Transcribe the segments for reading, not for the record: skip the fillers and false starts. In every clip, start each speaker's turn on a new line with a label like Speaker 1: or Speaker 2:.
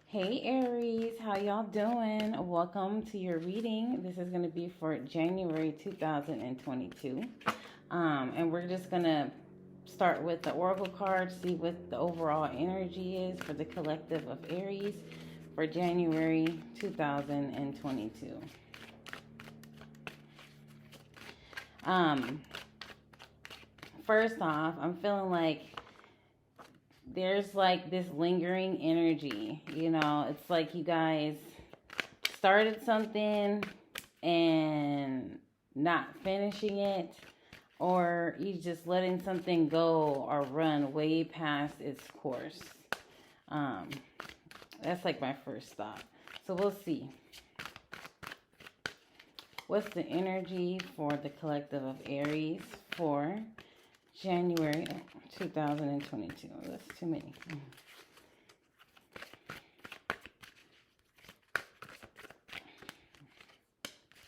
Speaker 1: Hey Aries, how y'all doing? Welcome to your reading. This is going to be for January 2022. And we're just going to start with the oracle card, see what the overall energy is for the collective of Aries for January 2022. First off, I'm feeling like there's like this lingering energy. It's like you guys started something and not finishing it, or you just letting something go or run way past its course. That's like my first thought. So we'll see. What's the energy for the collective of Aries for January 2022? That's too many.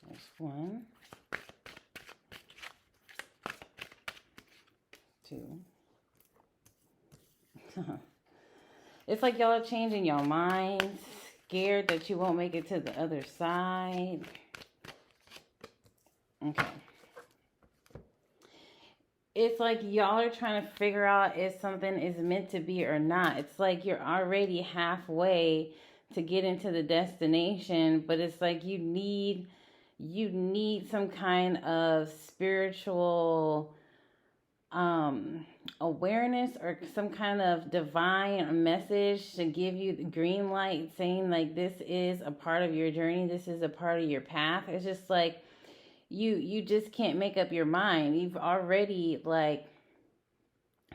Speaker 1: There's one, two. It's like y'all are changing your minds, scared that you won't make it to the other side. Okay. It's like y'all are trying to figure out if something is meant to be or not. It's like you're already halfway to get into the destination, but it's like you need some kind of spiritual awareness or some kind of divine message to give you the green light, saying like this is a part of your journey, this is a part of your path. It's just like you just can't make up your mind. You've already like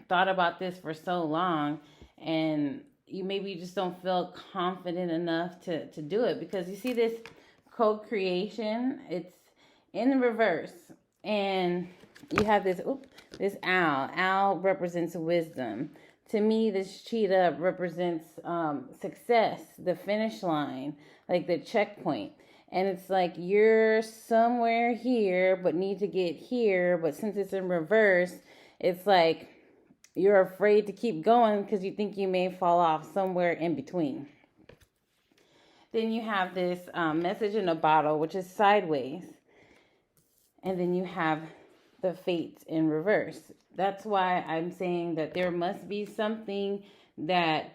Speaker 1: thought about this for so long, and you just don't feel confident enough to do it, because you see this co-creation, it's in the reverse, and you have this owl represents wisdom. To me, this cheetah represents success, the finish line, like the checkpoint. And it's like you're somewhere here, but need to get here. But since it's in reverse, it's like you're afraid to keep going because you think you may fall off somewhere in between. Then you have this message in a bottle, which is sideways. And then you have the fates in reverse. That's why I'm saying that there must be something that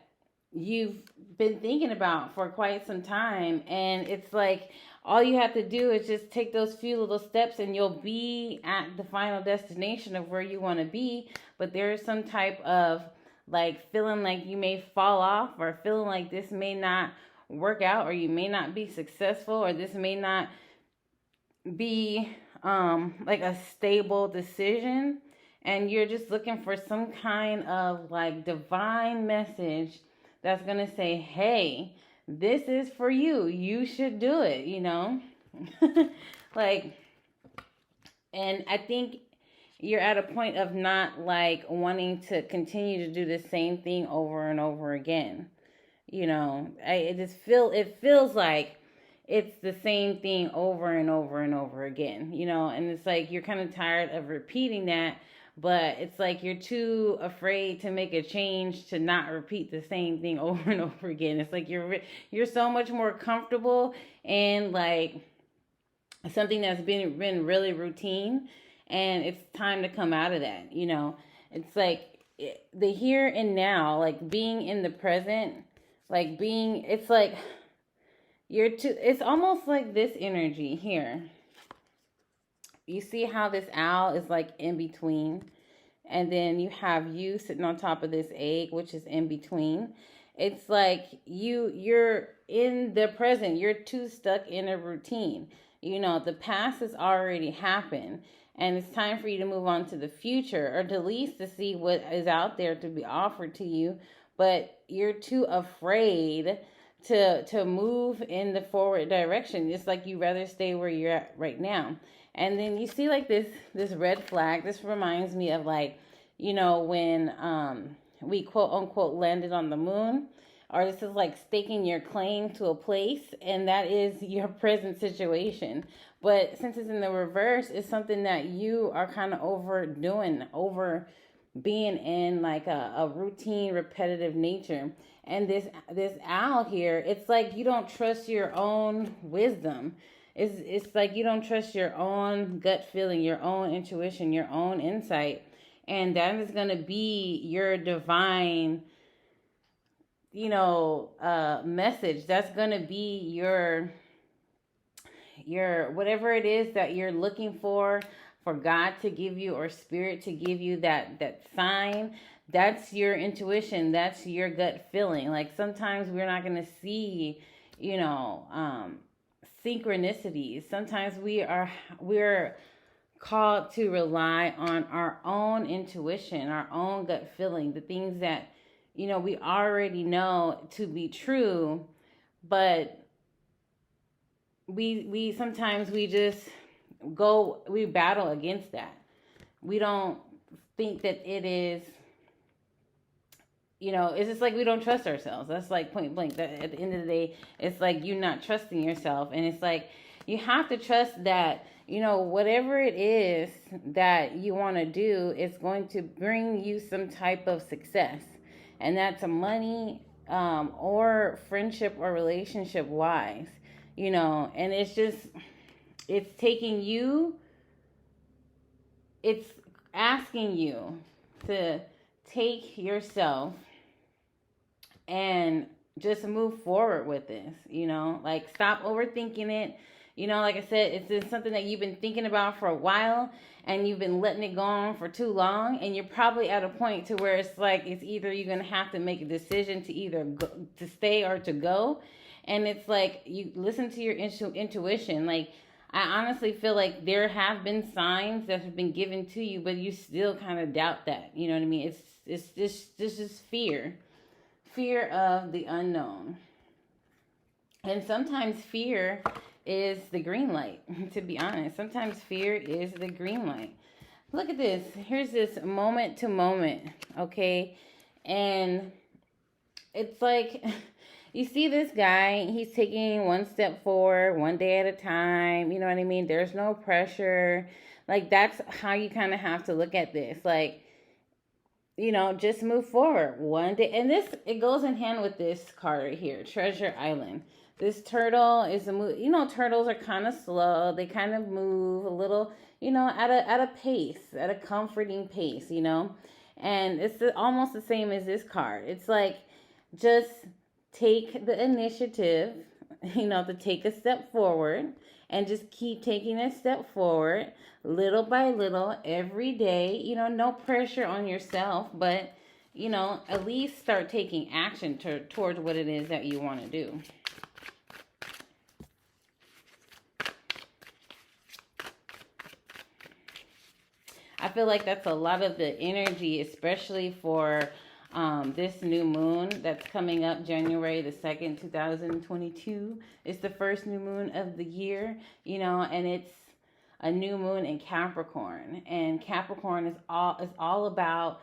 Speaker 1: you've been thinking about for quite some time, and it's like all you have to do is just take those few little steps and you'll be at the final destination of where you want to be. But there's some type of like feeling like you may fall off, or feeling like this may not work out, or you may not be successful, or this may not be like a stable decision, and you're just looking for some kind of like divine message that's going to say, hey, this is for you. You should do it, like, and I think you're at a point of not like wanting to continue to do the same thing over and over again. It feels like it's the same thing over and over and over again, and it's like you're kind of tired of repeating that. But it's like you're too afraid to make a change to not repeat the same thing over and over again. It's like you're so much more comfortable in like something that's been really routine, and it's time to come out of that. It's like the here and now, like being in the present, it's like it's almost like this energy here. You see how this owl is like in between, and then you have you sitting on top of this egg, which is in between. It's like you're in the present. You're too stuck in a routine. The past has already happened, and it's time for you to move on to the future, or at least to see what is out there to be offered to you. But you're too afraid to move in the forward direction. It's like you rather stay where you're at right now. And then you see like this red flag. This reminds me of like, when we quote unquote landed on the moon, or this is like staking your claim to a place, and that is your present situation. But since it's in the reverse, it's something that you are kind of overdoing, being in like a routine, repetitive nature. And this owl here, it's like you don't trust your own wisdom. It's like you don't trust your own gut feeling, your own intuition, your own insight. And that is going to be your divine, message. That's going to be your whatever it is that you're looking for God to give you, or spirit to give you, that sign. That's your intuition, that's your gut feeling. Like sometimes we're not going to see, you know synchronicities. Sometimes we're called to rely on our own intuition, our own gut feeling, the things that we already know to be true. But we sometimes we battle against that. We don't think that it is, it's just like we don't trust ourselves. That's like point blank. That at the end of the day, it's like you not trusting yourself. And it's like you have to trust that, whatever it is that you want to do, it's going to bring you some type of success. And that's a money, or friendship or relationship wise, and it's taking you, it's asking you to take yourself and just move forward with this, like stop overthinking it. Like I said, it's just something that you've been thinking about for a while, and you've been letting it go on for too long, and you're probably at a point to where it's like it's either you're going to have to make a decision to either go, to stay or to go. And it's like you listen to your intuition. Like I honestly feel like there have been signs that have been given to you, but you still kind of doubt that. You know what I mean? It's just fear of the unknown. And sometimes fear is the green light, to be honest. Sometimes fear is the green light. Look at this. Here's this moment to moment, okay? And it's like, you see this guy, he's taking one step forward, one day at a time. You know what I mean? There's no pressure. Like, that's how you kind of have to look at this. Like, just move forward one day. And it goes in hand with this card right here, Treasure Island. This turtle is turtles are kind of slow. They kind of move a little, at a pace, at a comforting pace, And it's almost the same as this card. It's like, just take the initiative, to take a step forward, and just keep taking a step forward little by little every day. No pressure on yourself, but, at least start taking action towards what it is that you want to do. I feel like that's a lot of the energy, especially for this new moon that's coming up January the 2nd, 2022. It's the first new moon of the year, and it's a new moon in Capricorn. And Capricorn is all about,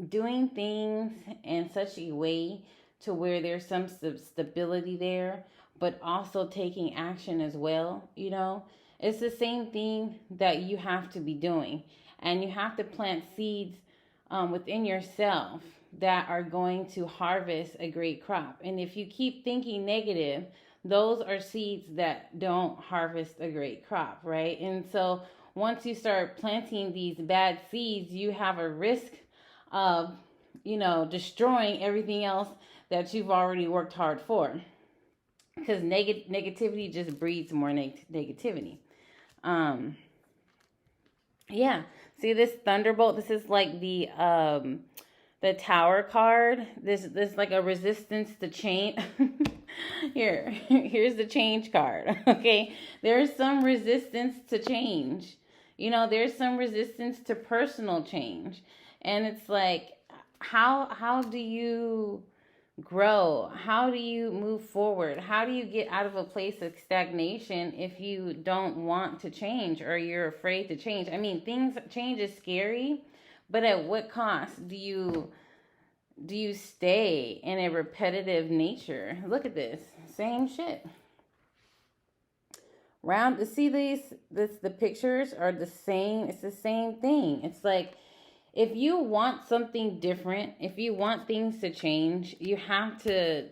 Speaker 1: doing things in such a way to where there's some stability there, but also taking action as well, It's the same thing that you have to be doing. And you have to plant seeds within yourself that are going to harvest a great crop. And if you keep thinking negative, those are seeds that don't harvest a great crop, right? And so once you start planting these bad seeds, you have a risk of, destroying everything else that you've already worked hard for. Because negativity just breeds more negativity. Yeah. See this thunderbolt? This is like the tower card. This like a resistance to change. Here's the change card. Okay. There's some resistance to change. There's some resistance to personal change. And it's like, how do you grow? How do you move forward? How do you get out of a place of stagnation if you don't want to change, or you're afraid to change? I mean, change is scary, but at what cost do you stay in a repetitive nature? Look at this. Same shit. See the pictures are the same. It's the same thing. It's like, if you want something different, if you want things to change, you have to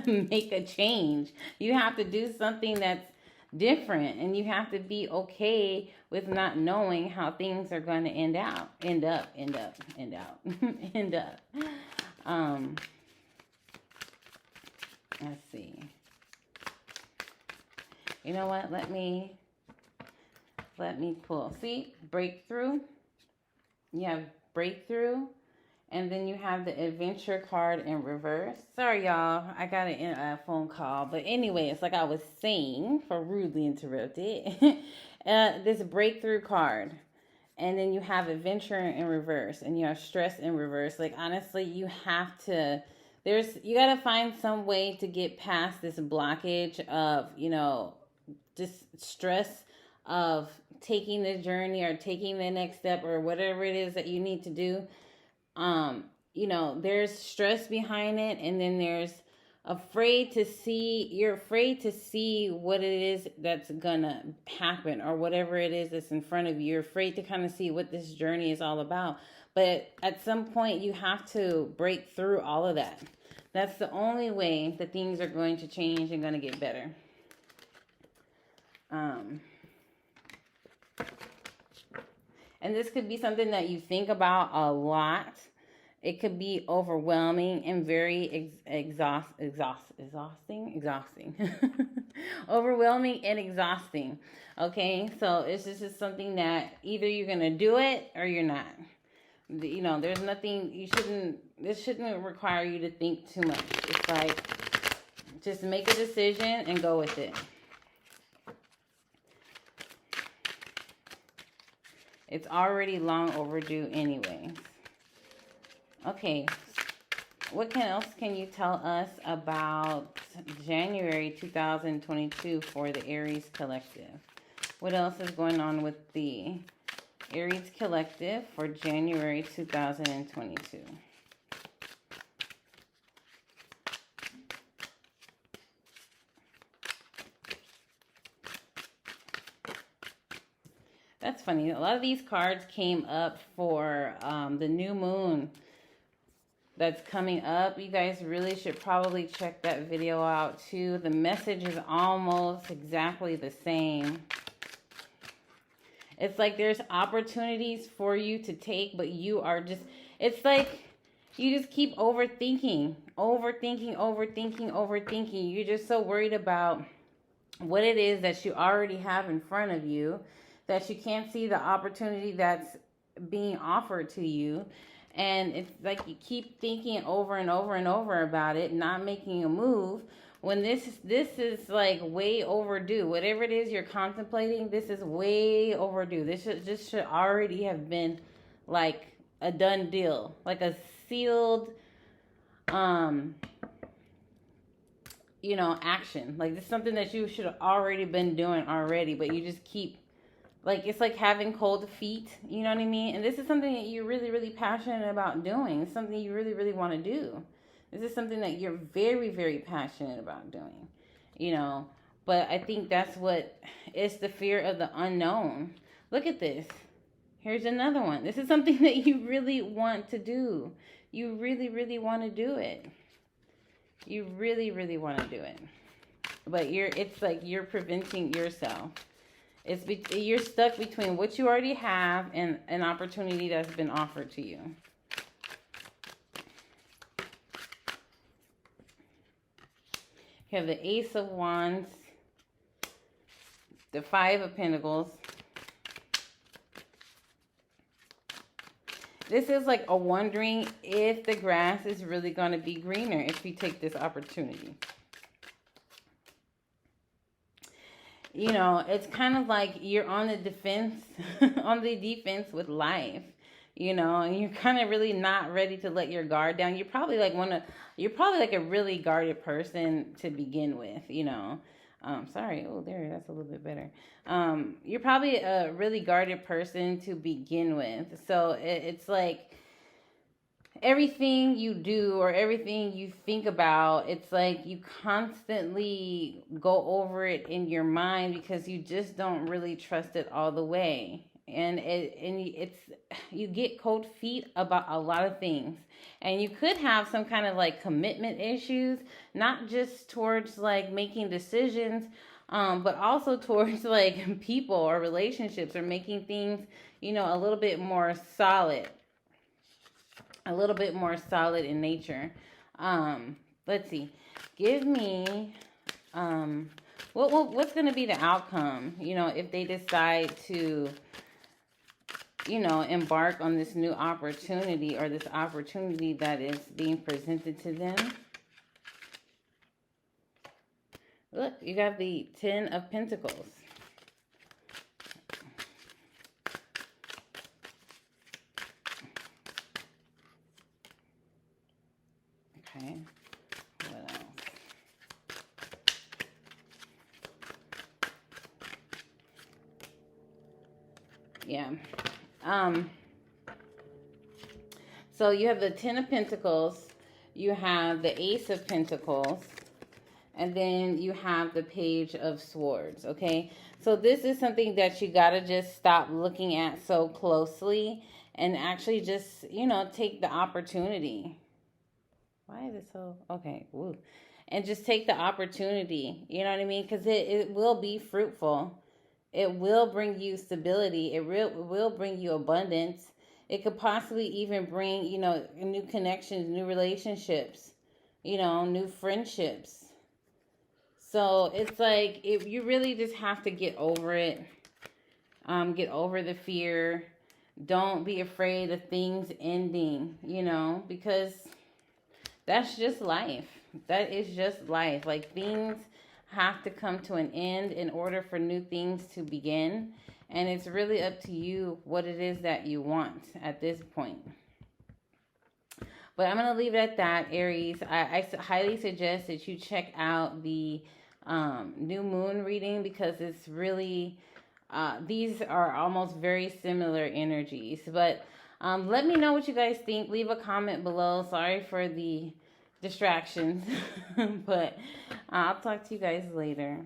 Speaker 1: make a change. You have to do something that's different, and you have to be okay with not knowing how things are going to end out, end up, end up, end out, end up. Um, let's see. You know what? Let me pull. See, breakthrough. You have breakthrough, and then you have the adventure card in reverse. Sorry, y'all. I got a phone call. But anyway, it's like I was saying, for rudely interrupted, this breakthrough card. And then you have adventure in reverse, and you have stress in reverse. Like, honestly, you have to, you got to find some way to get past this blockage of, just stress of taking the journey or taking the next step or whatever it is that you need to do. There's stress behind it, and then there's you're afraid to see what it is that's gonna happen, or whatever it is that's in front of you. You're afraid to kind of see what this journey is all about. But at some point you have to break through all of that. That's the only way that things are going to change and going to get better. And this could be something that you think about a lot. It could be overwhelming and very exhausting. Overwhelming and exhausting. Okay, so it's just something that either you're going to do it or you're not. There's nothing, this shouldn't require you to think too much. It's like, just make a decision and go with it. It's already long overdue anyways. Okay, what else can you tell us about January 2022 for the Aries Collective? What else is going on with the Aries Collective for January 2022? That's funny. A lot of these cards came up for the new moon that's coming up. You guys really should probably check that video out too. The message is almost exactly the same. It's like there's opportunities for you to take, but you are just, it's like you just keep overthinking. You're just so worried about what it is that you already have in front of you that you can't see the opportunity that's being offered to you. And it's like you keep thinking over and over and over about it, not making a move, when this is like way overdue. Whatever it is you're contemplating, this is way overdue. This should already have been like a done deal, like a sealed action. Like, this is something that you should have already been doing already, but you just keep, like, it's like having cold feet, you know what I mean? And this is something that you're really, really passionate about doing. It's something you really, really want to do. This is something that you're very, very passionate about doing, But I think that's it's the fear of the unknown. Look at this. Here's another one. This is something that you really want to do. You really, really want to do it. You really, really want to do it. But it's like you're preventing yourself. You're stuck between what you already have and an opportunity that's been offered to you. You have the Ace of Wands, the Five of Pentacles. This is like a wondering if the grass is really going to be greener if you take this opportunity. It's kind of like you're on the defense, with life, and you're kind of really not ready to let your guard down. You're probably like a really guarded person to begin with, sorry. Oh, that's a little bit better. You're probably a really guarded person to begin with. So it's like everything you do or everything you think about, it's like you constantly go over it in your mind because you just don't really trust it all the way. and you get cold feet about a lot of things, and you could have some kind of like commitment issues, not just towards like making decisions, but also towards like people or relationships, or making things, a little bit more solid, in nature. Let's see. Give me what's going to be the outcome, if they decide to, embark on this new opportunity, or this opportunity that is being presented to them. Look, you got the 10 of Pentacles. Okay. What else? Yeah. So you have the 10 of Pentacles, you have the Ace of Pentacles, and then you have the Page of Swords, okay? So this is something that you got to just stop looking at so closely, and actually just, take the opportunity. Why is it so... Okay, woo. And just take the opportunity, you know what I mean? Because it will be fruitful. It will bring you stability. It will bring you abundance. It could possibly even bring, new connections, new relationships, new friendships. So it's like, you really just have to get over it. Get over the fear. Don't be afraid of things ending, because that's just life. That is just life. Like, things have to come to an end in order for new things to begin. And it's really up to you what it is that you want at this point. But I'm going to leave it at that, Aries. I highly suggest that you check out the new moon reading, because it's really, these are almost very similar energies. But let me know what you guys think. Leave a comment below. Sorry for the distractions. But I'll talk to you guys later.